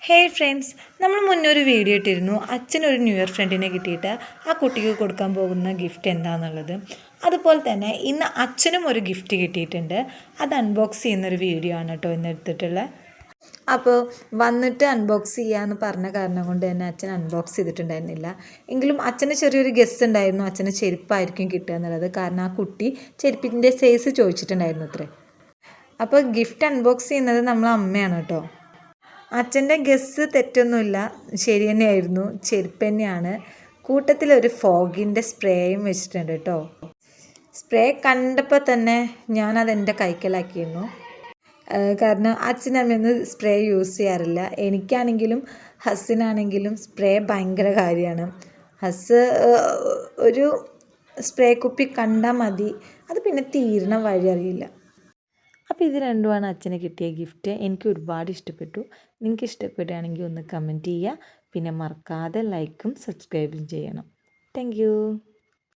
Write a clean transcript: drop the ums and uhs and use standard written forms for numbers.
Hey friends, നമ്മൾ മുന്നേ ഒരു വീഡിയോ ഇട്ടിരുന്നു അച്ഛനൊരു ന്യൂ ഇയർ ഫ്രണ്ടിനെ കിട്ടിയിട്ട് ആ കുട്ടിക്ക് കൊടുക്കാൻ പോകുന്ന ഗിഫ്റ്റ് എന്താണെന്നുള്ളത്. അതുപോലെ തന്നെ ഇന്ന് അച്ഛനും ഒരു ഗിഫ്റ്റ് കിട്ടിയിട്ടുണ്ട്. അത് അൺബോക്സ് ചെയ്യുന്നൊരു വീഡിയോ ആണ് കേട്ടോ ഇന്ന് എടുത്തിട്ടുള്ളത്. അപ്പോൾ വന്നിട്ട് അൺബോക്സ് ചെയ്യാമെന്ന് പറഞ്ഞ കാരണം കൊണ്ട് തന്നെ അച്ഛൻ അൺബോക്സ് ചെയ്തിട്ടുണ്ടായിരുന്നില്ല. എങ്കിലും അച്ഛന് ചെറിയൊരു ഗസ് ഉണ്ടായിരുന്നു അച്ഛന് ചെരുപ്പായിരിക്കും കിട്ടുക എന്നുള്ളത്. കാരണം ആ കുട്ടി ചെരുപ്പിൻ്റെ സൈസ് ചോദിച്ചിട്ടുണ്ടായിരുന്നു അത്രേ. അപ്പോൾ ഗിഫ്റ്റ് അൺബോക്സ് ചെയ്യുന്നത് നമ്മളെ അമ്മയാണ് കേട്ടോ. അച്ഛൻ്റെ ഗസ്സ് തെറ്റൊന്നുമില്ല, ശരി തന്നെയായിരുന്നു. ചെരുപ്പ് തന്നെയാണ്. കൂട്ടത്തിലൊരു ഫോഗിൻ്റെ സ്പ്രേയും വെച്ചിട്ടുണ്ട് കേട്ടോ. സ്പ്രേ കണ്ടപ്പോൾ തന്നെ ഞാനതെൻ്റെ കൈക്കലാക്കിയിരുന്നു. കാരണം അച്ഛനമ്മയൊന്നും സ്പ്രേ യൂസ് ചെയ്യാറില്ല. എനിക്കാണെങ്കിലും ഹസ്സിനാണെങ്കിലും സ്പ്രേ ഭയങ്കര കാര്യമാണ്. ഹസ്സ് ഒരു സ്പ്രേ കുപ്പി കണ്ടാൽ മതി, അത് പിന്നെ തീരണ വഴി അറിയില്ല. അപ്പോൾ ഇത് രണ്ടുമാണ് അച്ഛന് കിട്ടിയ ഗിഫ്റ്റ്. എനിക്ക് ഒരുപാട് ഇഷ്ടപ്പെട്ടു. നിങ്ങൾക്ക് ഇഷ്ടപ്പെടുകയാണെങ്കിൽ ഒന്ന് കമൻറ്റ് ചെയ്യുക. പിന്നെ മറക്കാതെ ലൈക്കും സബ്സ്ക്രൈബും ചെയ്യണം. താങ്ക്